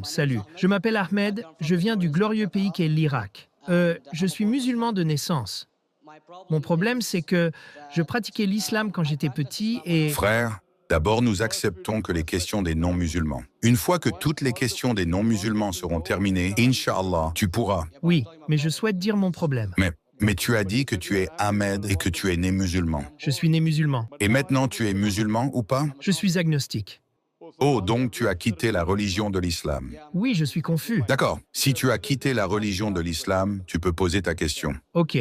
Salut. Je m'appelle Ahmed, je viens du glorieux pays qu'est l'Irak. Je suis musulman de naissance. Mon problème, c'est que je pratiquais l'islam quand j'étais petit et... Frère, d'abord nous acceptons que les questions des non-musulmans. Une fois que toutes les questions des non-musulmans seront terminées, Inch'Allah, tu pourras. Oui, mais je souhaite dire mon problème. Mais tu as dit que tu es Ahmed et que tu es né musulman. Je suis né musulman. Et maintenant tu es musulman ou pas? Je suis agnostique. Oh, donc tu as quitté la religion de l'islam. Oui, je suis confus. D'accord. Si tu as quitté la religion de l'islam, tu peux poser ta question. Ok.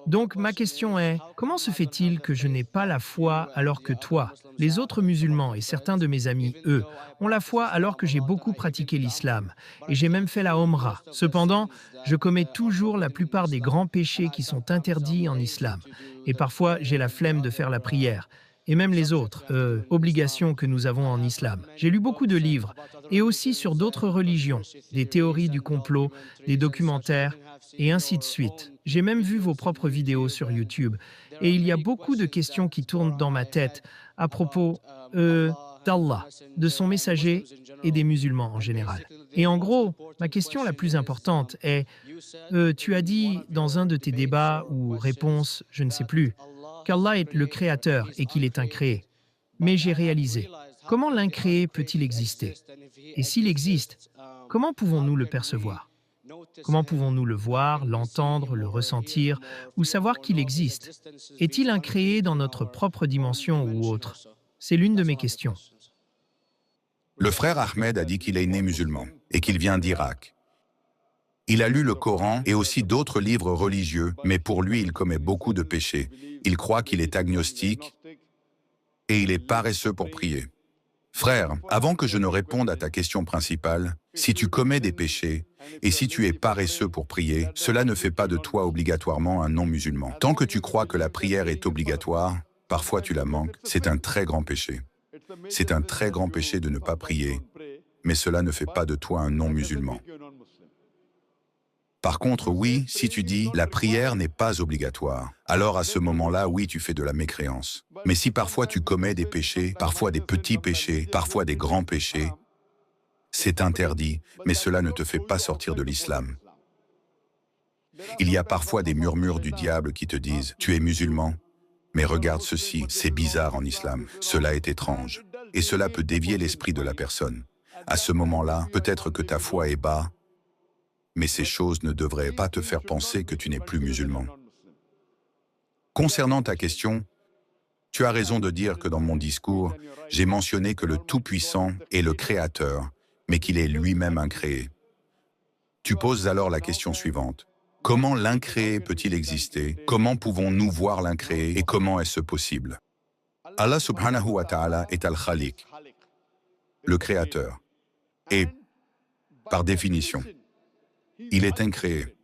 Donc ma question est, comment se fait-il que je n'ai pas la foi alors que toi, les autres musulmans et certains de mes amis, eux, ont la foi alors que j'ai beaucoup pratiqué l'islam et j'ai même fait la Omra. Cependant, je commets toujours la plupart des grands péchés qui sont interdits en islam. Et parfois, j'ai la flemme de faire la prière. Et même les autres obligations que nous avons en islam. J'ai lu beaucoup de livres, et aussi sur d'autres religions, des théories du complot, des documentaires, et ainsi de suite. J'ai même vu vos propres vidéos sur YouTube, et il y a beaucoup de questions qui tournent dans ma tête à propos d'Allah, de son messager et des musulmans en général. Et en gros, ma question la plus importante est, tu as dit dans un de tes débats ou réponses, je ne sais plus, qu'Allah est le créateur et qu'il est incréé. Mais j'ai réalisé, comment l'incréé peut-il exister? Et s'il existe, comment pouvons-nous le percevoir? Comment pouvons-nous le voir, l'entendre, le ressentir ou savoir qu'il existe? Est-il incréé dans notre propre dimension ou autre? C'est l'une de mes questions. Le frère Ahmed a dit qu'il est né musulman et qu'il vient d'Irak. Il a lu le Coran et aussi d'autres livres religieux, mais pour lui, il commet beaucoup de péchés. Il croit qu'il est agnostique et il est paresseux pour prier. Frère, avant que je ne réponde à ta question principale, si tu commets des péchés et si tu es paresseux pour prier, cela ne fait pas de toi obligatoirement un non-musulman. Tant que tu crois que la prière est obligatoire, parfois tu la manques, c'est un très grand péché. C'est un très grand péché de ne pas prier, mais cela ne fait pas de toi un non-musulman. Par contre, oui, si tu dis « la prière n'est pas obligatoire », alors à ce moment-là, oui, tu fais de la mécréance. Mais si parfois tu commets des péchés, parfois des petits péchés, parfois des grands péchés, c'est interdit, mais cela ne te fait pas sortir de l'islam. Il y a parfois des murmures du diable qui te disent « tu es musulman ». Mais regarde ceci, c'est bizarre en islam, cela est étrange. Et cela peut dévier l'esprit de la personne. À ce moment-là, peut-être que ta foi est bas, mais ces choses ne devraient pas te faire penser que tu n'es plus musulman. Concernant ta question, tu as raison de dire que dans mon discours, j'ai mentionné que le Tout-Puissant est le Créateur, mais qu'il est lui-même incréé. Tu poses alors la question suivante. Comment l'incréé peut-il exister? Comment pouvons-nous voir l'incréé et comment est-ce possible? Allah subhanahu wa ta'ala est Al-Khaliq, le Créateur. Et, par définition, il est incréé.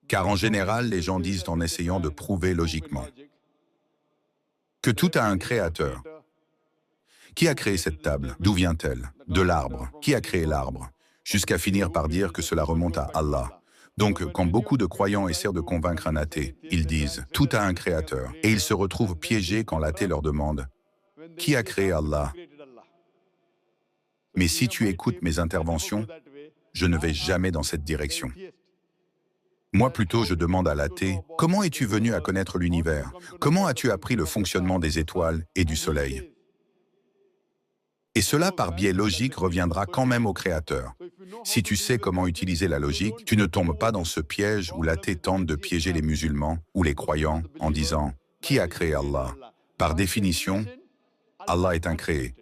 Car en général, les gens disent en essayant de prouver logiquement que tout a un créateur. Qui a créé cette table? D'où vient-elle? De l'arbre. Qui a créé l'arbre? Jusqu'à finir par dire que cela remonte à Allah. Donc, quand beaucoup de croyants essaient de convaincre un athée, ils disent « tout a un créateur » et ils se retrouvent piégés quand l'athée leur demande « qui a créé Allah ?» Mais si tu écoutes mes interventions, je ne vais jamais dans cette direction. Moi plutôt, je demande à l'athée, comment es-tu venu à connaître l'univers? Comment as-tu appris le fonctionnement des étoiles et du soleil? Et cela, par biais logique, reviendra quand même au Créateur. Si tu sais comment utiliser la logique, tu ne tombes pas dans ce piège où l'athée tente de piéger les musulmans ou les croyants en disant « qui a créé Allah ?» Par définition, Allah est incréé.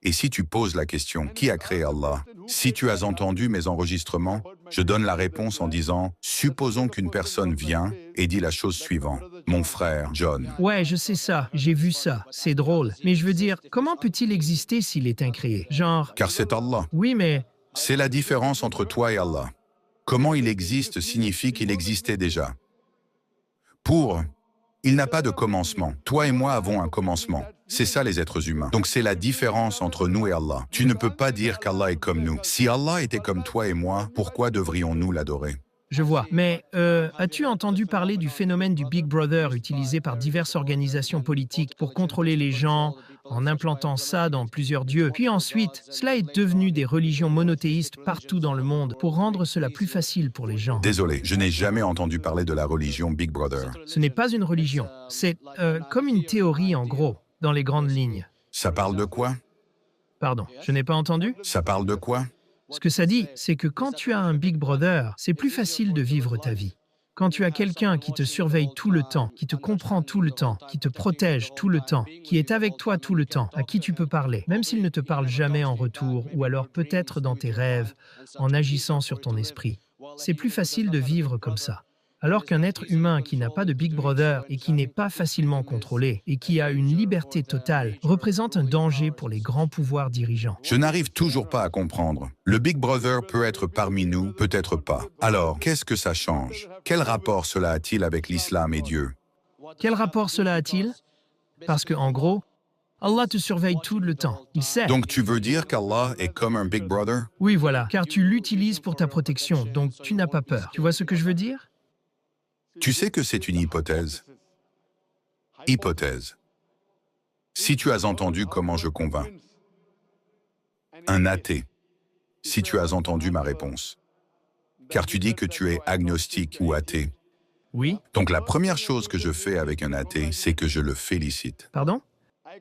Et si tu poses la question « qui a créé Allah ?» Si tu as entendu mes enregistrements, je donne la réponse en disant « supposons qu'une personne vient et dit la chose suivante. Mon frère, John. » Ouais, je sais ça, j'ai vu ça, c'est drôle. Mais je veux dire, comment peut-il exister s'il est incréé? Genre... Car c'est Allah. Oui, mais... C'est la différence entre toi et Allah. Comment il existe signifie qu'il existait déjà. Il n'a pas de commencement. Toi et moi avons un commencement. C'est ça les êtres humains. Donc c'est la différence entre nous et Allah. Tu ne peux pas dire qu'Allah est comme nous. Si Allah était comme toi et moi, pourquoi devrions-nous l'adorer? Je vois. Mais as-tu entendu parler du phénomène du Big Brother utilisé par diverses organisations politiques pour contrôler les gens en implantant ça dans plusieurs dieux. Puis ensuite, cela est devenu des religions monothéistes partout dans le monde pour rendre cela plus facile pour les gens. Désolé, je n'ai jamais entendu parler de la religion Big Brother. Ce n'est pas une religion, c'est comme une théorie en gros, dans les grandes lignes. Ça parle de quoi? Pardon, je n'ai pas entendu? Ça parle de quoi? Ce que ça dit, c'est que quand tu as un Big Brother, c'est plus facile de vivre ta vie. Quand tu as quelqu'un qui te surveille tout le temps, qui te comprend tout le temps, qui te protège tout le temps, qui est avec toi tout le temps, à qui tu peux parler, même s'il ne te parle jamais en retour, ou alors peut-être dans tes rêves, en agissant sur ton esprit, c'est plus facile de vivre comme ça. Alors qu'un être humain qui n'a pas de Big Brother et qui n'est pas facilement contrôlé et qui a une liberté totale représente un danger pour les grands pouvoirs dirigeants. Je n'arrive toujours pas à comprendre. Le Big Brother peut être parmi nous, peut-être pas. Alors, qu'est-ce que ça change? Quel rapport cela a-t-il avec l'islam et Dieu? Quel rapport cela a-t-il? Parce que, en gros, Allah te surveille tout le temps. Il sait. Donc tu veux dire qu'Allah est comme un Big Brother? Oui, voilà, car tu l'utilises pour ta protection, donc tu n'as pas peur. Tu vois ce que je veux dire? Tu sais que c'est une hypothèse. Hypothèse. Si tu as entendu comment je convainc. Un athée. Si tu as entendu ma réponse. Car tu dis que tu es agnostique ou athée. Oui. Donc la première chose que je fais avec un athée, c'est que je le félicite. Pardon?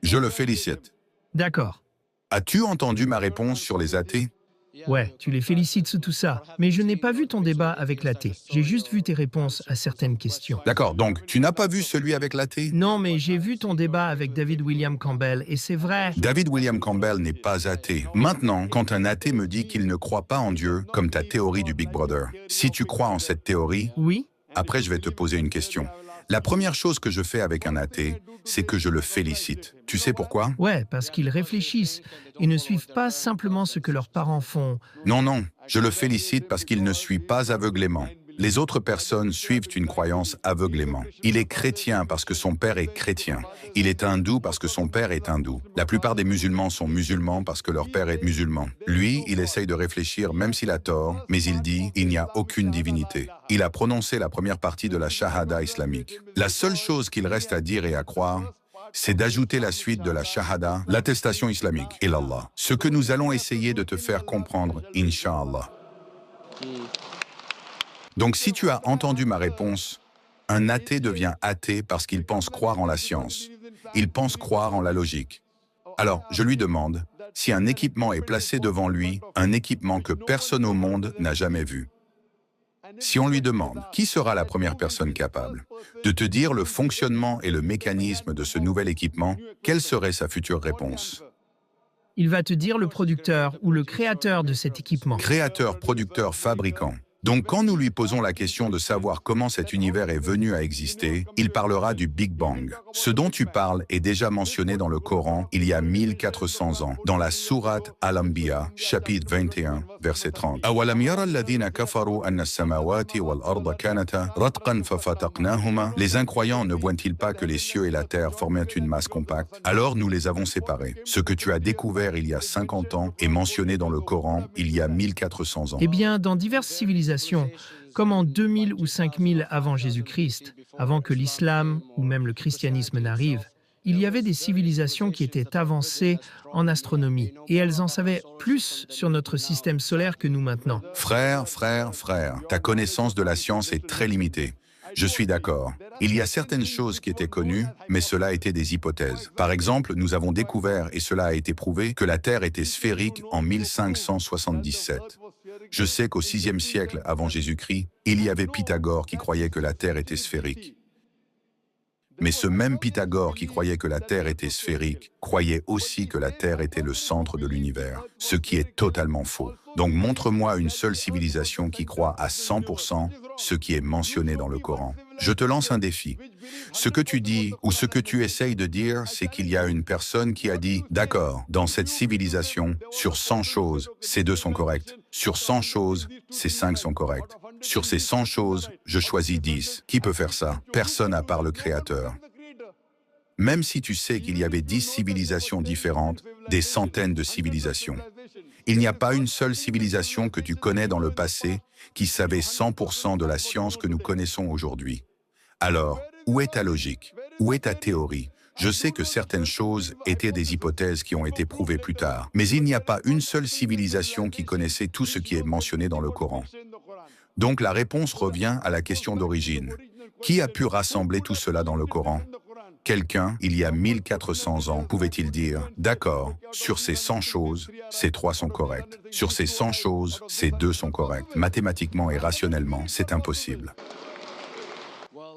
Je le félicite. D'accord. As-tu entendu ma réponse sur les athées? Ouais, tu les félicites sur tout ça. Mais je n'ai pas vu ton débat avec l'athée. J'ai juste vu tes réponses à certaines questions. D'accord, donc tu n'as pas vu celui avec l'athée? Non, mais j'ai vu ton débat avec David William Campbell, et c'est vrai. David William Campbell n'est pas athée. Maintenant, quand un athée me dit qu'il ne croit pas en Dieu, comme ta théorie du Big Brother, si tu crois en cette théorie, Oui? après je vais te poser une question. La première chose que je fais avec un athée, c'est que je le félicite. Tu sais pourquoi? Ouais, parce qu'ils réfléchissent et ne suivent pas simplement ce que leurs parents font. Non, non, je le félicite parce qu'il ne suit pas aveuglément. Les autres personnes suivent une croyance aveuglément. Il est chrétien parce que son père est chrétien. Il est hindou parce que son père est hindou. La plupart des musulmans sont musulmans parce que leur père est musulman. Lui, il essaye de réfléchir même s'il a tort, mais il dit « il n'y a aucune divinité ». Il a prononcé la première partie de la shahada islamique. La seule chose qu'il reste à dire et à croire, c'est d'ajouter la suite de la shahada, l'attestation islamique, et l'Allah. Ce que nous allons essayer de te faire comprendre, Inch'Allah. Donc si tu as entendu ma réponse, un athée devient athée parce qu'il pense croire en la science. Il pense croire en la logique. Alors, je lui demande si un équipement est placé devant lui, un équipement que personne au monde n'a jamais vu. Si on lui demande qui sera la première personne capable de te dire le fonctionnement et le mécanisme de ce nouvel équipement, quelle serait sa future réponse? Il va te dire le producteur ou le créateur de cet équipement. Créateur, producteur, fabricant. Donc quand nous lui posons la question de savoir comment cet univers est venu à exister, il parlera du Big Bang. Ce dont tu parles est déjà mentionné dans le Coran il y a 1400 ans, dans la sourate Al-Anbiya, chapitre 21, verset 30. أَوَلَمْ يَرَ الَّذِينَ كَفَرُوا أَنَّ السَّمَاوَاتِ وَالْأَرْضَ كَانَتَا رَتْقًا فَفَتَقْنَاهُمَا. Les incroyants ne voient-ils pas que les cieux et la terre formaient une masse compacte? Alors nous les avons séparés. Ce que tu as découvert il y a 50 ans est mentionné dans le Coran il y a 1400 ans. Eh bien, dans diverses civilisations, comme en 2000 ou 5000 avant Jésus-Christ, avant que l'islam ou même le christianisme n'arrive, il y avait des civilisations qui étaient avancées en astronomie et elles en savaient plus sur notre système solaire que nous maintenant. Frère, ta connaissance de la science est très limitée. Je suis d'accord. Il y a certaines choses qui étaient connues, mais cela était des hypothèses. Par exemple, nous avons découvert, et cela a été prouvé, que la Terre était sphérique en 1577. Je sais qu'au VIe siècle avant Jésus-Christ, il y avait Pythagore qui croyait que la Terre était sphérique. Mais ce même Pythagore qui croyait que la Terre était sphérique, croyait aussi que la Terre était le centre de l'univers, ce qui est totalement faux. Donc montre-moi une seule civilisation qui croit à 100% ce qui est mentionné dans le Coran. Je te lance un défi. Ce que tu dis ou ce que tu essayes de dire, c'est qu'il y a une personne qui a dit « D'accord, dans cette civilisation, sur 100 choses, ces 2 sont correctes. Sur 100 choses, ces 5 sont correctes. Sur ces 100 choses, je choisis 10. Qui peut faire ça? Personne à part le Créateur. » Même si tu sais qu'il y avait 10 civilisations différentes, des centaines de civilisations. Il n'y a pas une seule civilisation que tu connais dans le passé qui savait 100% de la science que nous connaissons aujourd'hui. Alors, où est ta logique? Où est ta théorie? Je sais que certaines choses étaient des hypothèses qui ont été prouvées plus tard, mais il n'y a pas une seule civilisation qui connaissait tout ce qui est mentionné dans le Coran. Donc la réponse revient à la question d'origine. Qui a pu rassembler tout cela dans le Coran? Quelqu'un, il y a 1400 ans, pouvait-il dire, d'accord, sur ces 100 choses, ces 3 sont correctes. Sur ces 100 choses, ces 2 sont correctes. Mathématiquement et rationnellement, c'est impossible.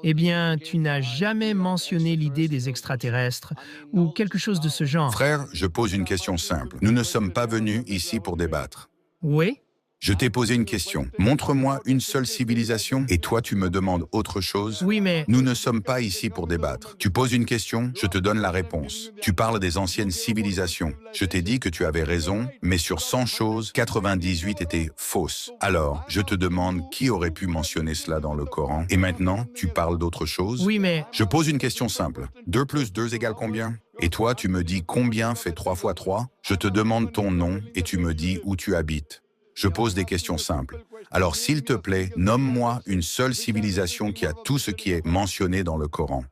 Eh bien, tu n'as jamais mentionné l'idée des extraterrestres ou quelque chose de ce genre. Frère, je pose une question simple. Nous ne sommes pas venus ici pour débattre. Oui? Je t'ai posé une question. Montre-moi une seule civilisation et toi tu me demandes autre chose. Oui, mais Nous ne sommes pas ici pour débattre. Tu poses une question, je te donne la réponse. Tu parles des anciennes civilisations. Je t'ai dit que tu avais raison, mais sur 100 choses, 98 étaient fausses. Alors, je te demande qui aurait pu mentionner cela dans le Coran. Et maintenant, tu parles d'autre chose? oui, mais Je pose une question simple. 2 plus 2 égale combien? Et toi, tu me dis combien fait 3 fois 3? Je te demande ton nom et tu me dis où tu habites. Je pose des questions simples. Alors, s'il te plaît, nomme-moi une seule civilisation qui a tout ce qui est mentionné dans le Coran.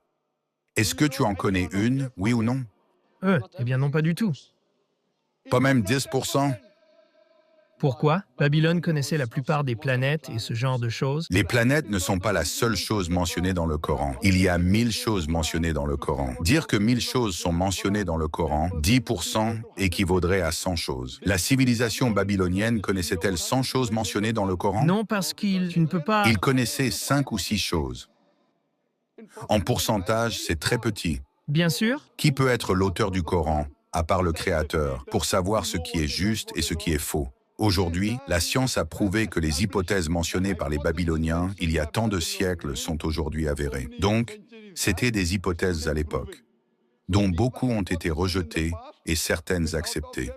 Est-ce que tu en connais une, oui ou non? eh bien non, pas du tout. Pas même 10%? Pourquoi? Babylone connaissait la plupart des planètes et ce genre de choses. Les planètes ne sont pas la seule chose mentionnée dans le Coran. Il y a 1000 choses mentionnées dans le Coran. Dire que 1000 choses sont mentionnées dans le Coran, 10% équivaudrait à 100 choses. La civilisation babylonienne connaissait-elle 100 choses mentionnées dans le Coran? Non, parce tu ne peux pas... Ils connaissaient 5 ou 6 choses. En pourcentage, c'est très petit. Bien sûr. Qui peut être l'auteur du Coran, à part le Créateur, pour savoir ce qui est juste et ce qui est faux? Aujourd'hui, la science a prouvé que les hypothèses mentionnées par les Babyloniens il y a tant de siècles sont aujourd'hui avérées. Donc, c'était des hypothèses à l'époque, dont beaucoup ont été rejetées et certaines acceptées.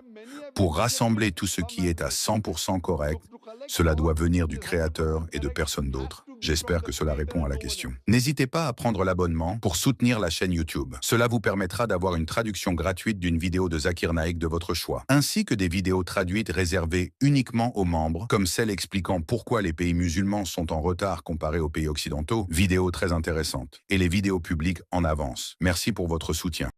Pour rassembler tout ce qui est à 100% correct, cela doit venir du Créateur et de personne d'autre. J'espère que cela répond à la question. N'hésitez pas à prendre l'abonnement pour soutenir la chaîne YouTube. Cela vous permettra d'avoir une traduction gratuite d'une vidéo de Zakir Naik de votre choix, ainsi que des vidéos traduites réservées uniquement aux membres, comme celle expliquant pourquoi les pays musulmans sont en retard comparés aux pays occidentaux, vidéos très intéressantes, et les vidéos publiques en avance. Merci pour votre soutien.